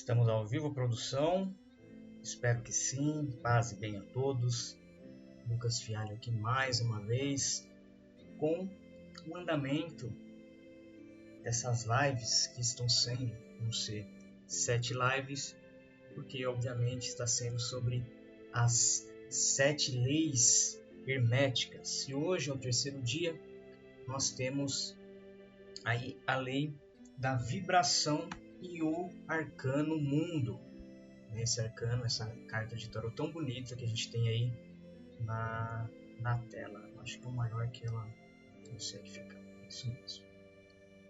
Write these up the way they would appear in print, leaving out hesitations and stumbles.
Estamos ao vivo, produção. Espero que sim. Paz e bem a todos. Lucas Fialho aqui mais uma vez com o andamento dessas lives que vão ser 7 lives, porque obviamente está sendo sobre as 7 leis herméticas. E hoje é o terceiro dia, nós temos aí a lei da vibração e o arcano mundo. Esse arcano, essa carta de tarot tão bonita que a gente tem aí na tela. Acho que é o maior que ela consegue ficar. Isso mesmo.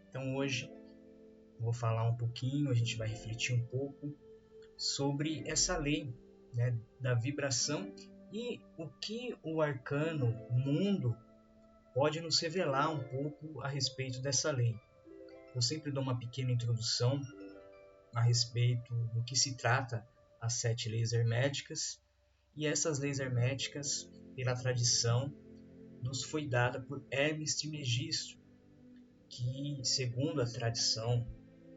Então hoje eu vou falar um pouquinho, a gente vai refletir um pouco sobre essa lei, né, da vibração e o que o arcano mundo pode nos revelar um pouco a respeito dessa lei. Eu sempre dou uma pequena introdução a respeito do que se trata as 7 leis herméticas, e essas leis herméticas, pela tradição, nos foi dada por Hermes Trismegisto, que, segundo a tradição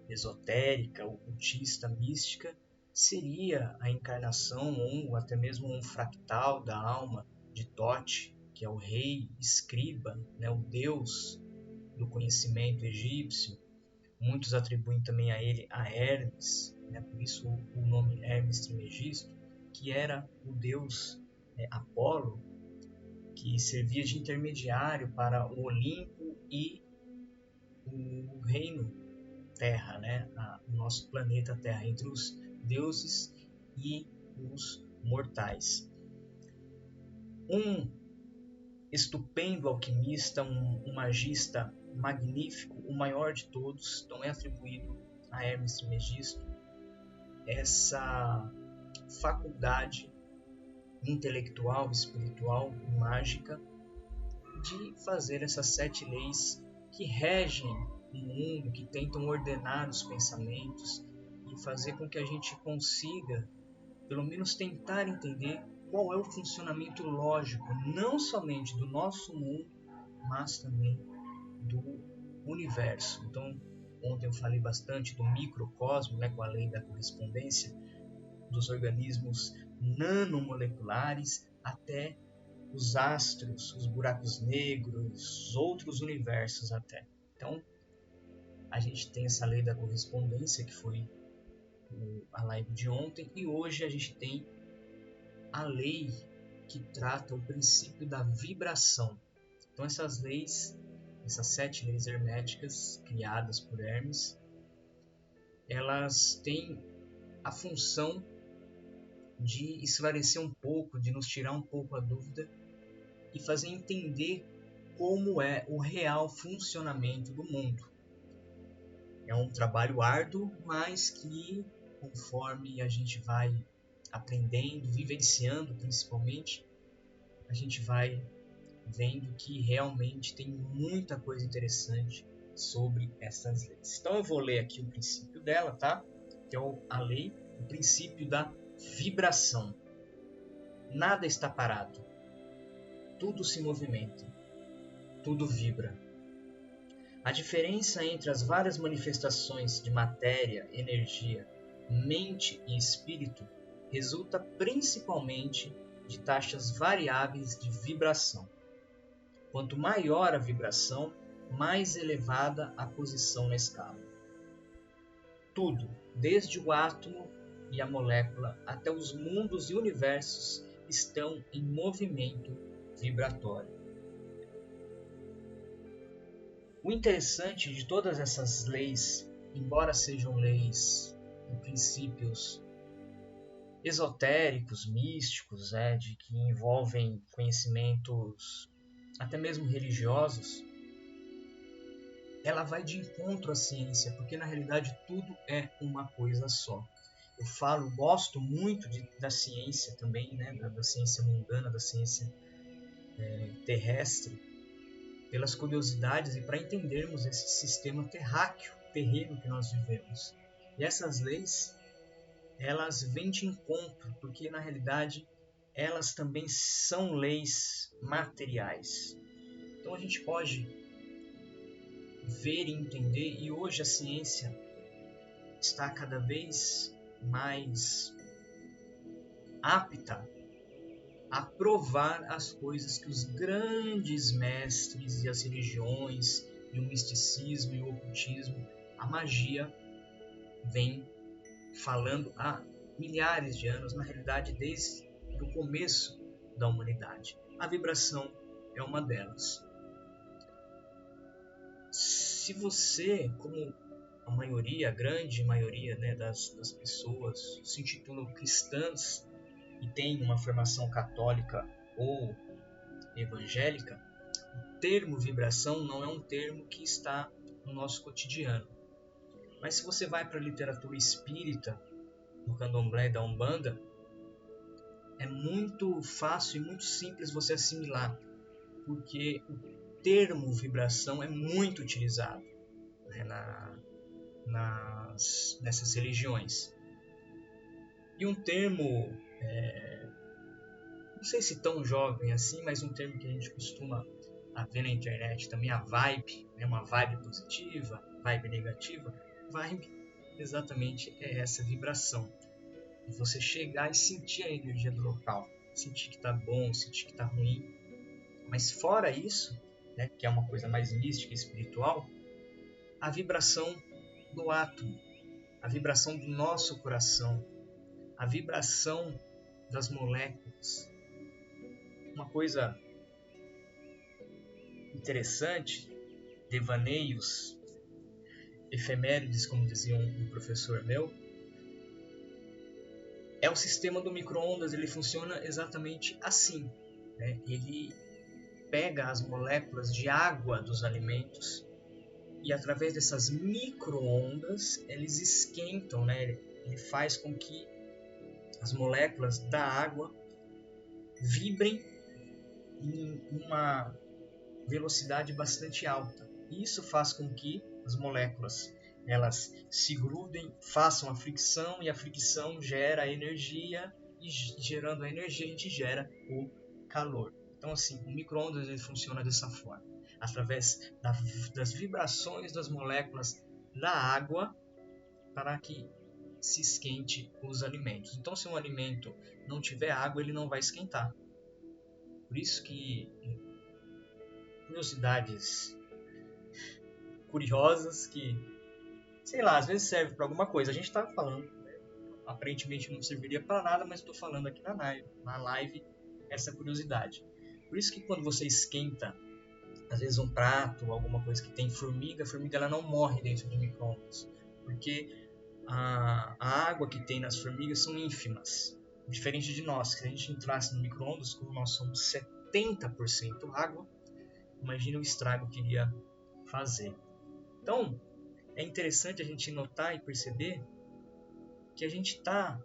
esotérica, ocultista, mística, seria a encarnação ou até mesmo um fractal da alma de Thoth, que é o rei escriba, né, o deus do conhecimento egípcio. Muitos atribuem também a ele a Hermes, né, por isso o nome Hermes Trismegisto, que era o deus Apolo, que servia de intermediário para o Olimpo e o reino Terra, né, o nosso planeta Terra, entre os deuses e os mortais. Um estupendo alquimista, um magista magnífico, o maior de todos, então é atribuído a Hermes Trismegisto essa faculdade intelectual, espiritual, mágica de fazer essas 7 leis que regem o mundo, que tentam ordenar os pensamentos e fazer com que a gente consiga, pelo menos tentar entender qual é o funcionamento lógico, não somente do nosso mundo, mas também do universo. Então, ontem eu falei bastante do microcosmo, né, com a lei da correspondência, dos organismos nanomoleculares até os astros, os buracos negros, os outros universos até. Então, a gente tem essa lei da correspondência, que foi a live de ontem, e hoje a gente tem a lei que trata o princípio da vibração. Então essas leis, essas 7 leis herméticas criadas por Hermes, elas têm a função de esclarecer um pouco, de nos tirar um pouco a dúvida e fazer entender como é o real funcionamento do mundo. É um trabalho árduo, mas que conforme a gente vai aprendendo, vivenciando principalmente, a gente vai vendo que realmente tem muita coisa interessante sobre essas leis. Então eu vou ler aqui o princípio dela, tá? Que é a lei, o princípio da vibração. Nada está parado. Tudo se movimenta. Tudo vibra. A diferença entre as várias manifestações de matéria, energia, mente e espírito resulta principalmente de taxas variáveis de vibração. Quanto maior a vibração, mais elevada a posição na escala. Tudo, desde o átomo e a molécula até os mundos e universos, estão em movimento vibratório. O interessante de todas essas leis, embora sejam leis e princípios esotéricos, místicos, de que envolvem conhecimentos até mesmo religiosos, ela vai de encontro à ciência, porque na realidade tudo é uma coisa só. Eu gosto muito da ciência também, né, da ciência mundana, da ciência terrestre, pelas curiosidades e para entendermos esse sistema terreno que nós vivemos. E essas leis, elas vêm de encontro, porque na realidade elas também são leis materiais. Então a gente pode ver e entender, e hoje a ciência está cada vez mais apta a provar as coisas que os grandes mestres e as religiões e o misticismo e o ocultismo, a magia, vem falando há milhares de anos, na realidade desde o começo da humanidade. A vibração é uma delas. Se você, como a maioria, a grande maioria, né, das pessoas se intitulam cristãs e tem uma formação católica ou evangélica, o termo vibração não é um termo que está no nosso cotidiano. Mas se você vai para a literatura espírita, no candomblé da Umbanda, é muito fácil e muito simples você assimilar, porque o termo vibração é muito utilizado, né, nessas religiões. E um termo, não sei se tão jovem assim, mas um termo que a gente costuma ver na internet também, a vibe, né, uma vibe positiva, vibe negativa. Vibe exatamente é essa vibração. E você chegar e sentir a energia do local, sentir que está bom, sentir que está ruim. Mas fora isso, né, que é uma coisa mais mística e espiritual, a vibração do átomo, a vibração do nosso coração, a vibração das moléculas. Uma coisa interessante, devaneios, efemérides, como dizia um professor meu, é o sistema do micro-ondas. Ele funciona exatamente assim, né? Ele pega as moléculas de água dos alimentos e através dessas micro-ondas eles esquentam, né? Ele faz com que as moléculas da água vibrem em uma velocidade bastante alta. Isso faz com que as moléculas elas se grudem, façam a fricção, e a fricção gera energia, e gerando a energia a gente gera o calor. Então assim, o micro-ondas ele funciona dessa forma, através das vibrações das moléculas da água, para que se esquente os alimentos. Então se um alimento não tiver água, ele não vai esquentar. Por isso que curiosidades curiosas que, sei lá, às vezes serve para alguma coisa. A gente está falando, né? Aparentemente não serviria para nada, mas estou falando aqui na live essa curiosidade. Por isso que quando você esquenta, às vezes um prato, alguma coisa que tem formiga, a formiga ela não morre dentro de micro-ondas, porque a água que tem nas formigas são ínfimas. Diferente de nós, se a gente entrasse no micro-ondas, como nós somos 70% água, imagine o estrago que iria fazer. Então, é interessante a gente notar e perceber que a gente está...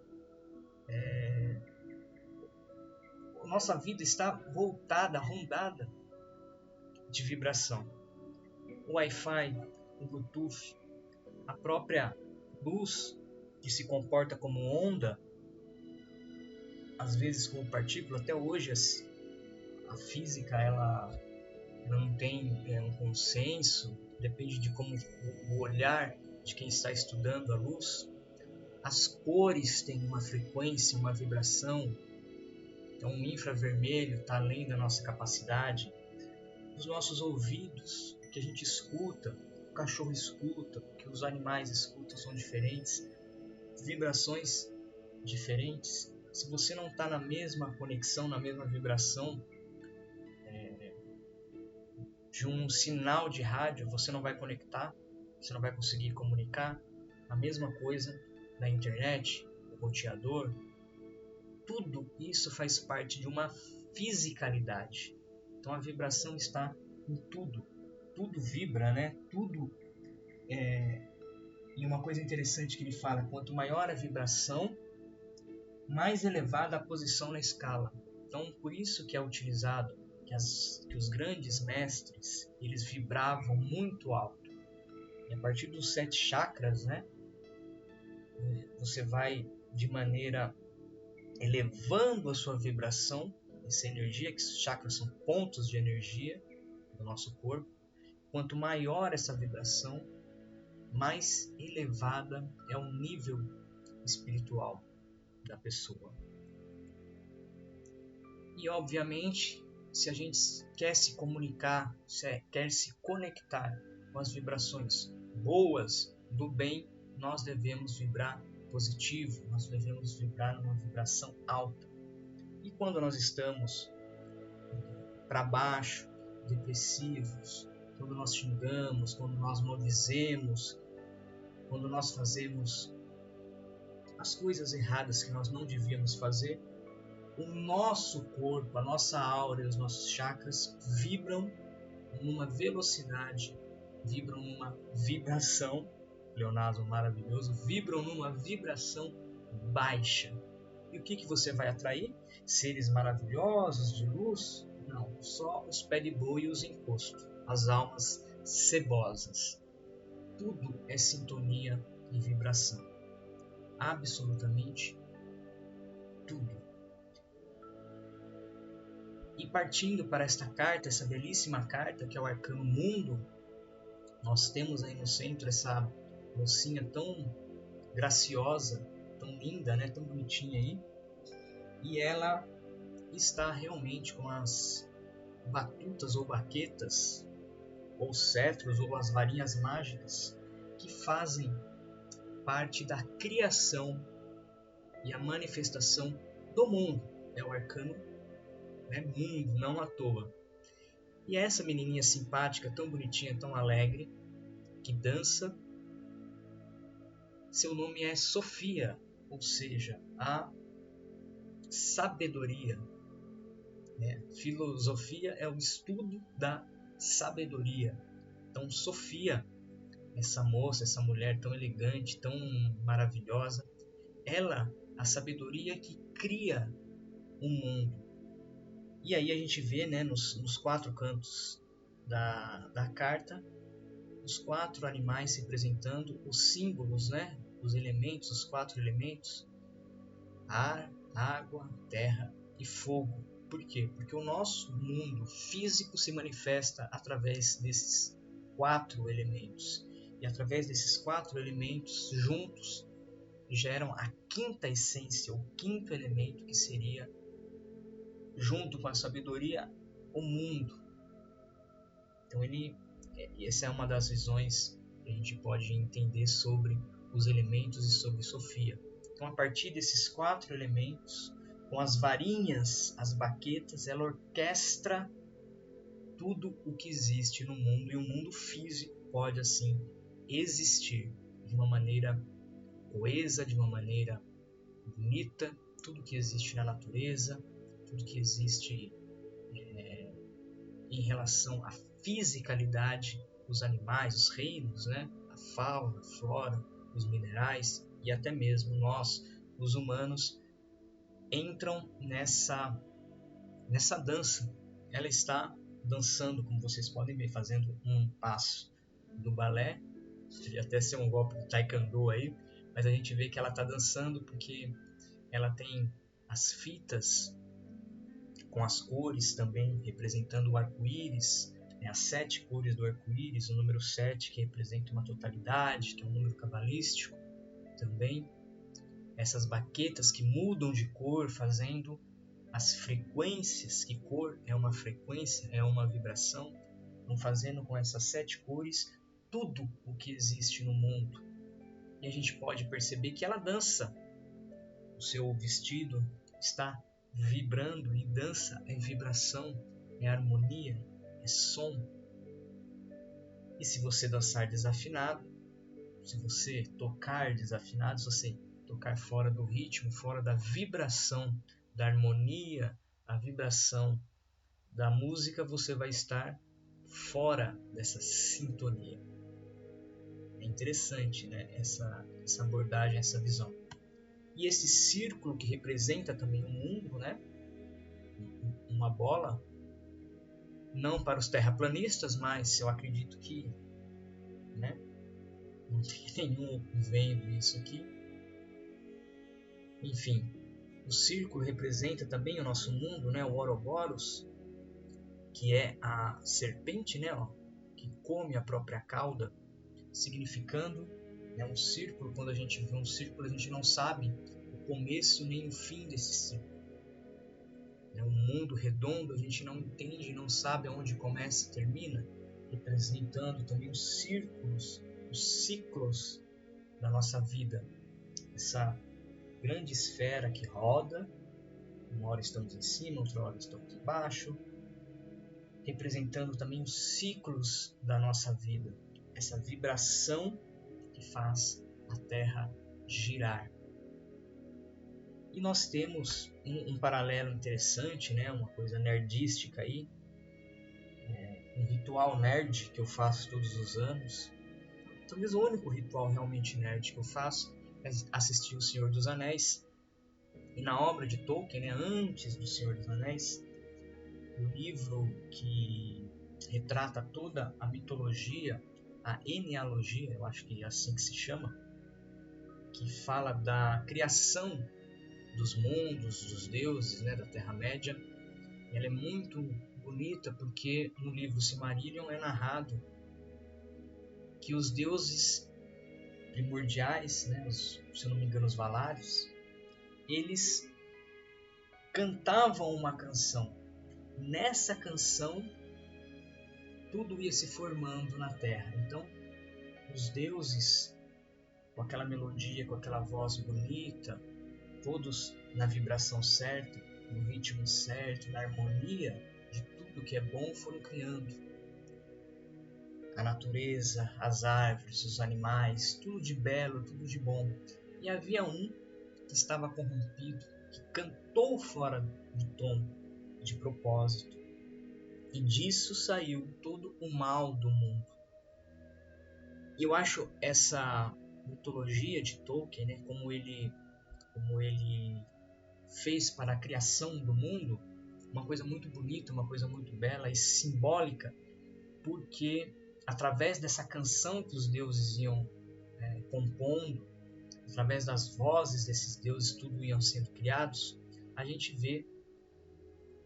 nossa vida está voltada, rondada de vibração. O Wi-Fi, o Bluetooth, a própria luz que se comporta como onda, às vezes como partícula. Até hoje a física ela não tem um consenso, depende de como o olhar de quem está estudando a luz. As cores têm uma frequência, uma vibração. Então o infravermelho está além da nossa capacidade. Os nossos ouvidos, o que a gente escuta, o cachorro escuta, o que os animais escutam são diferentes, vibrações diferentes. Se você não está na mesma conexão, na mesma vibração de um sinal de rádio, você não vai conectar, você não vai conseguir comunicar. A mesma coisa na internet, o roteador. Tudo isso faz parte de uma fisicalidade. Então a vibração está em tudo. Tudo vibra, né? Tudo E uma coisa interessante que ele fala, quanto maior a vibração, mais elevada a posição na escala. Então por isso que é utilizado que os grandes mestres, eles vibravam muito alto. E a partir dos 7 chakras, né, você vai de maneira elevando a sua vibração, essa energia, que os chakras são pontos de energia do nosso corpo. Quanto maior essa vibração, mais elevada é o nível espiritual da pessoa. E obviamente, se a gente quer se comunicar, quer se conectar com as vibrações boas do bem, nós devemos vibrar positivo, nós devemos vibrar numa vibração alta. E quando nós estamos para baixo, depressivos, quando nós xingamos, quando nós maldizemos, quando nós fazemos as coisas erradas que nós não devíamos fazer, o nosso corpo, a nossa aura e os nossos chakras vibram numa velocidade, vibram numa vibração, Leonardo maravilhoso, vibram numa vibração baixa. E o que você vai atrair? Seres maravilhosos de luz? Não, só os pé de boi e os encostos, as almas cebosas. Tudo é sintonia e vibração. Absolutamente tudo. E partindo para esta carta, essa belíssima carta que é o Arcano Mundo, nós temos aí no centro essa mocinha tão graciosa, tão linda, né? Tão bonitinha aí. E ela está realmente com as batutas ou baquetas, ou cetros, ou as varinhas mágicas, que fazem parte da criação e a manifestação do mundo. É o arcano, né, mundo, não à toa. E é essa menininha simpática, tão bonitinha, tão alegre, que dança. Seu nome é Sofia, ou seja, a sabedoria. Filosofia é o estudo da sabedoria. Então, Sofia, essa moça, essa mulher tão elegante, tão maravilhosa, ela, a sabedoria que cria o mundo. E aí a gente vê, né, nos quatro cantos da carta, os quatro animais representando os símbolos, né, os elementos, os quatro elementos: ar, água, terra e fogo. Por quê? Porque o nosso mundo físico se manifesta através desses quatro elementos. E através desses quatro elementos juntos geram a quinta essência, o quinto elemento, que seria, junto com a sabedoria, o mundo. Então essa é uma das visões que a gente pode entender sobre os elementos e sobre Sofia. Então, a partir desses quatro elementos, com as varinhas, as baquetas, ela orquestra tudo o que existe no mundo, e o mundo físico pode assim existir de uma maneira coesa, de uma maneira bonita. Tudo que existe na natureza, tudo que existe em relação à fisicalidade dos animais, os reinos, né? A fauna, a flora, os minerais e até mesmo nós, os humanos, entram nessa dança. Ela está dançando, como vocês podem ver, fazendo um passo do balé. Podia até ser um golpe do taekwondo aí, mas a gente vê que ela está dançando porque ela tem as fitas com as cores também representando o arco-íris, né, as 7 cores do arco-íris, o número 7 que representa uma totalidade, que é um número cabalístico também. Essas baquetas que mudam de cor, fazendo as frequências, que cor é uma frequência, é uma vibração, vão fazendo com essas 7 cores tudo o que existe no mundo. E a gente pode perceber que ela dança. O seu vestido está vibrando, e dança é vibração, é harmonia, é som. E se você dançar desafinado, se você tocar desafinado, se você tocar fora do ritmo, fora da vibração, da harmonia, a vibração da música, você vai estar fora dessa sintonia. É interessante, né, essa abordagem, essa visão. E esse círculo que representa também o mundo, né, uma bola, não para os terraplanistas, mas eu acredito que, né, não tem nenhum vendo isso aqui. Enfim, o círculo representa também o nosso mundo, né, o Ouroboros, que é a serpente, né, ó, que come a própria cauda, significando Um círculo, quando a gente vê um círculo, a gente não sabe o começo nem o fim desse círculo. Um mundo redondo, a gente não entende, não sabe aonde começa e termina, representando também os círculos, os ciclos da nossa vida. Essa grande esfera que roda, uma hora estamos em cima, outra hora estamos embaixo, representando também os ciclos da nossa vida, essa vibração que faz a Terra girar. E nós temos um paralelo interessante, uma coisa nerdística aí, um ritual nerd que eu faço todos os anos. Talvez o único ritual realmente nerd que eu faço é assistir O Senhor dos Anéis. E na obra de Tolkien, antes do Senhor dos Anéis, o livro que retrata toda a mitologia, a enealogia, eu acho que é assim que se chama, que fala da criação dos mundos, dos deuses, da Terra-média. Ela é muito bonita porque no livro Silmarillion é narrado que os deuses primordiais, se eu não me engano os Valários, eles cantavam uma canção. Nessa canção, tudo ia se formando na Terra. Então, os deuses, com aquela melodia, com aquela voz bonita, todos na vibração certa, no ritmo certo, na harmonia de tudo que é bom, foram criando. A natureza, as árvores, os animais, tudo de belo, tudo de bom. E havia um que estava corrompido, que cantou fora do tom, de propósito. E disso saiu todo o mal do mundo. E eu acho essa mitologia de Tolkien, como ele fez para a criação do mundo, uma coisa muito bonita, uma coisa muito bela e simbólica, porque através dessa canção que os deuses iam compondo, através das vozes desses deuses, tudo iam sendo criados, a gente vê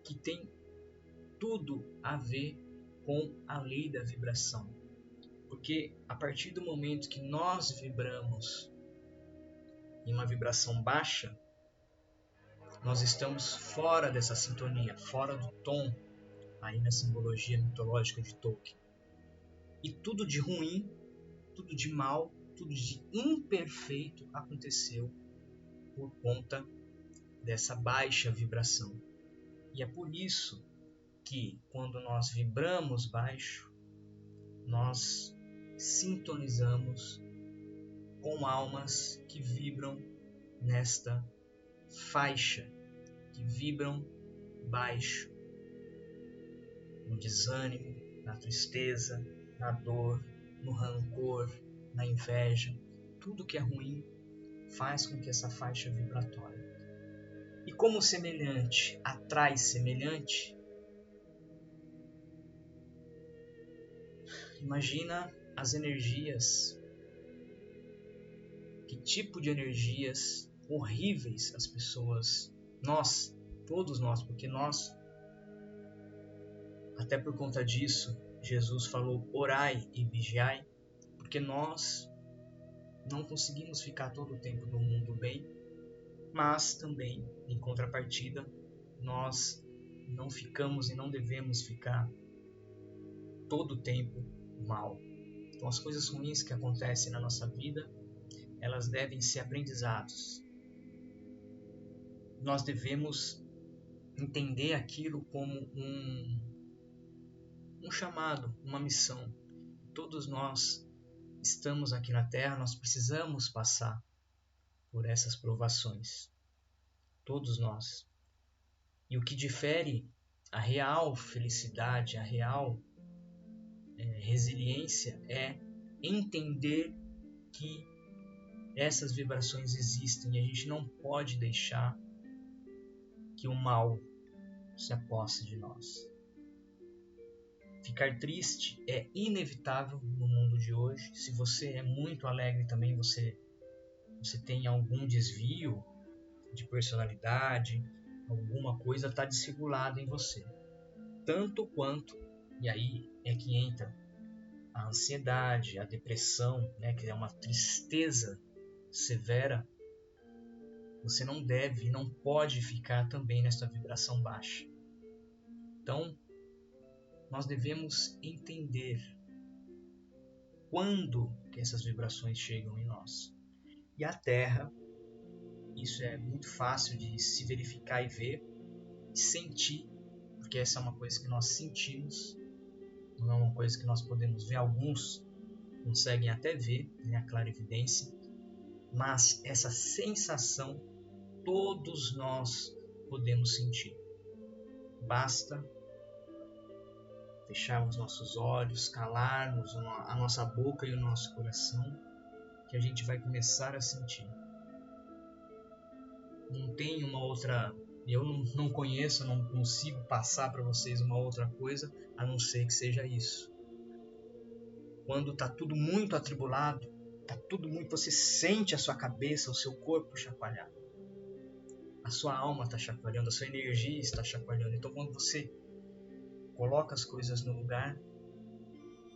que tem tudo a ver com a lei da vibração. Porque a partir do momento que nós vibramos em uma vibração baixa, nós estamos fora dessa sintonia, fora do tom, aí na simbologia mitológica de Tolkien. E tudo de ruim, tudo de mal, tudo de imperfeito aconteceu por conta dessa baixa vibração. E é por isso que quando nós vibramos baixo, nós sintonizamos com almas que vibram nesta faixa, que vibram baixo, no desânimo, na tristeza, na dor, no rancor, na inveja. Tudo que é ruim faz com que essa faixa vibratória. E como semelhante atrai semelhante, imagina as energias, que tipo de energias horríveis as pessoas, nós, todos nós, porque nós, até por conta disso, Jesus falou orai e vigiai, porque nós não conseguimos ficar todo o tempo no mundo bem, mas também, em contrapartida, nós não ficamos e não devemos ficar todo o tempo mal. Então as coisas ruins que acontecem na nossa vida, elas devem ser aprendizados. Nós devemos entender aquilo como um chamado, uma missão. Todos nós estamos aqui na Terra, nós precisamos passar por essas provações. Todos nós. E o que difere a real felicidade, a real resiliência é entender que essas vibrações existem e a gente não pode deixar que o mal se aposse de nós. Ficar triste é inevitável no mundo de hoje. Se você é muito alegre também, você tem algum desvio de personalidade, alguma coisa está desregulada em você. Tanto quanto, e aí é que entra a ansiedade, a depressão, né, que é uma tristeza severa, você não deve e não pode ficar também nessa vibração baixa. Então, nós devemos entender quando que essas vibrações chegam em nós. E a Terra, isso é muito fácil de se verificar e ver, e sentir, porque essa é uma coisa que nós sentimos, não é uma coisa que nós podemos ver. Alguns conseguem até ver, né, a clarividência, mas essa sensação todos nós podemos sentir. Basta fecharmos nossos olhos, calarmos a nossa boca e o nosso coração, que a gente vai começar a sentir. Não tem uma outra... Eu não conheço, não consigo passar para vocês uma outra coisa, a não ser que seja isso. Quando está tudo muito atribulado, está tudo muito... Você sente a sua cabeça, o seu corpo chacoalhar. A sua alma está chacoalhando, a sua energia está chacoalhando. Então, quando você coloca as coisas no lugar,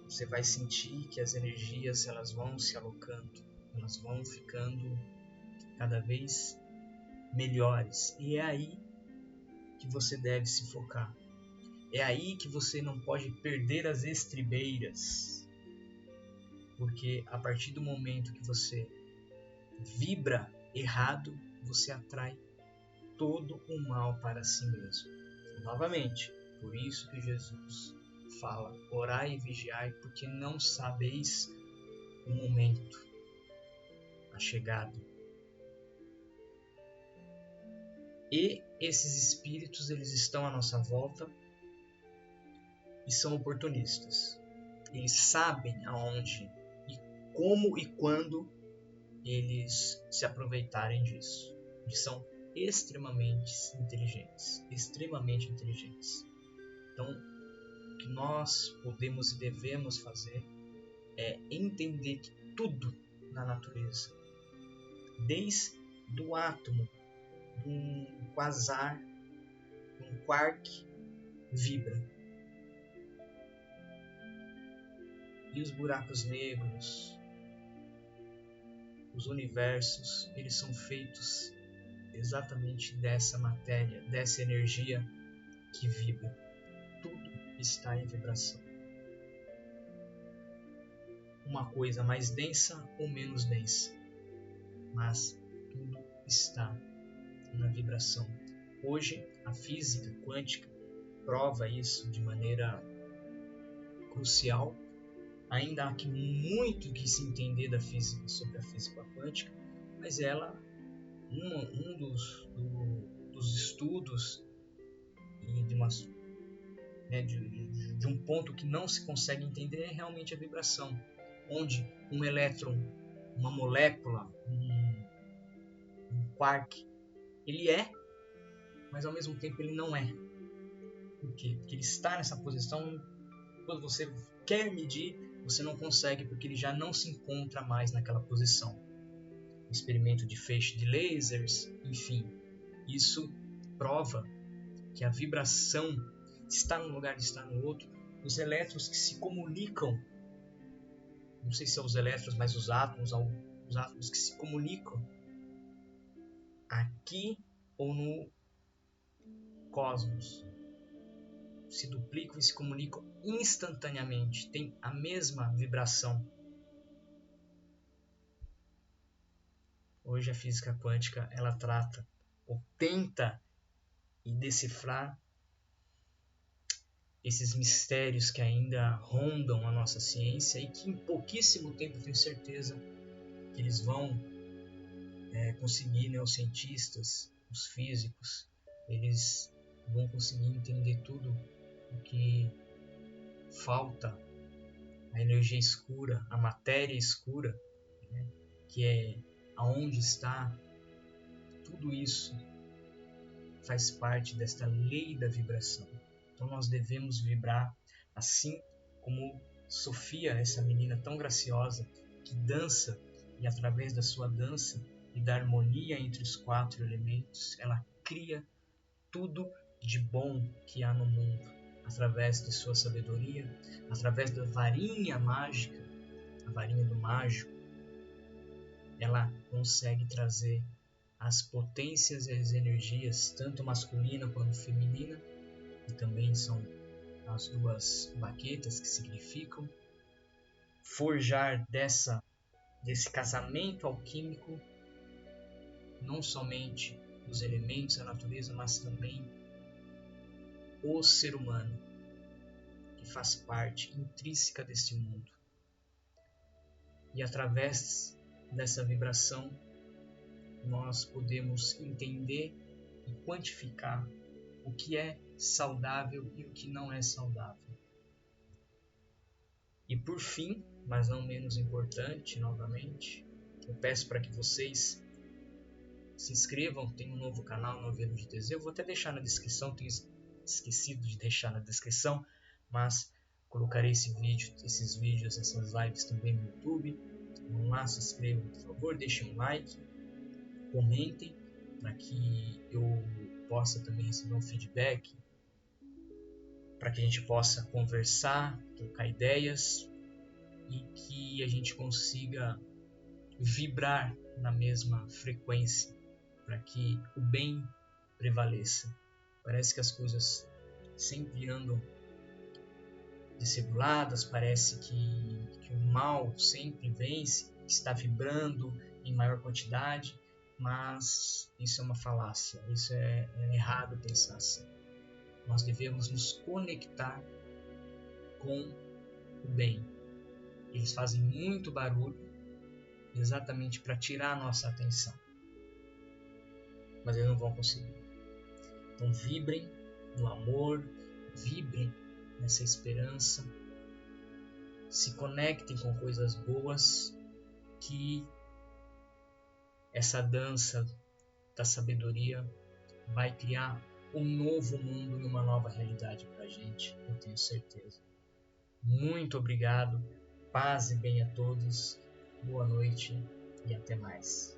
você vai sentir que as energias elas vão se alocando, elas vão ficando cada vez melhores. E é aí que você deve se focar. É aí que você não pode perder as estribeiras. Porque a partir do momento que você vibra errado, você atrai todo o mal para si mesmo. Novamente, por isso que Jesus fala: orai e vigiai, porque não sabeis o momento, a chegada. E esses espíritos, eles estão à nossa volta e são oportunistas. Eles sabem aonde e como e quando eles se aproveitarem disso. Eles são extremamente inteligentes, extremamente inteligentes. Então, o que nós podemos e devemos fazer é entender que tudo na natureza, desde o átomo, um quasar, um quark, vibra. E os buracos negros, os universos, eles são feitos exatamente dessa matéria, dessa energia que vibra. Tudo está em vibração. Uma coisa mais densa ou menos densa, mas tudo está na vibração. Hoje, a física quântica prova isso de maneira crucial. Ainda há muito que se entender da física sobre a física quântica, mas ela, um dos estudos e de um ponto que não se consegue entender é realmente a vibração, onde um elétron, uma molécula, um quark, ele é, mas ao mesmo tempo ele não é. Por quê? Porque ele está nessa posição. Quando você quer medir, você não consegue, porque ele já não se encontra mais naquela posição. Experimento de feixe de lasers, enfim, isso prova que a vibração está num lugar e está no outro. Os elétrons que se comunicam, não sei se são os elétrons, mas os átomos que se comunicam aqui ou no cosmos, se duplicam e se comunicam instantaneamente, tem a mesma vibração. Hoje a física quântica ela trata ou tenta decifrar esses mistérios que ainda rondam a nossa ciência e que em pouquíssimo tempo eu tenho certeza que eles vão conseguir, né, os cientistas, os físicos, eles vão conseguir entender tudo o que falta, a energia escura, a matéria escura, né, que é aonde está tudo isso, faz parte desta lei da vibração. Então nós devemos vibrar assim como Sofia, essa menina tão graciosa que dança, e através da sua dança e da harmonia entre os 4 elementos, ela cria tudo de bom que há no mundo. através de sua sabedoria, através da varinha mágica, a varinha do mágico, ela consegue trazer as potências e as energias, tanto masculina quanto feminina, e também são as duas baquetas que significam forjar desse casamento alquímico não somente os elementos da natureza, mas também o ser humano, que faz parte intrínseca deste mundo. E através dessa vibração, nós podemos entender e quantificar o que é saudável e o que não é saudável. E por fim, mas não menos importante, novamente, eu peço para que vocês se inscrevam. Tem um novo canal, Novelo de Teseu. Eu vou até deixar na descrição, tenho esquecido de deixar na descrição, mas colocarei esses vídeos, essas lives também no YouTube. Vão lá, se inscrevam, por favor, deixem um like, comentem, para que eu possa também receber um feedback, para que a gente possa conversar, trocar ideias e que a gente consiga vibrar na mesma frequência, para que o bem prevaleça. Parece que as coisas sempre andam desreguladas, parece que o mal sempre vence, está vibrando em maior quantidade, mas isso é uma falácia, isso é errado pensar assim. Nós devemos nos conectar com o bem. Eles fazem muito barulho exatamente para tirar a nossa atenção, mas eles não vão conseguir. Então vibrem no amor, vibrem nessa esperança, se conectem com coisas boas, que essa dança da sabedoria vai criar um novo mundo e uma nova realidade para a gente, eu tenho certeza. Muito obrigado, paz e bem a todos, boa noite e até mais.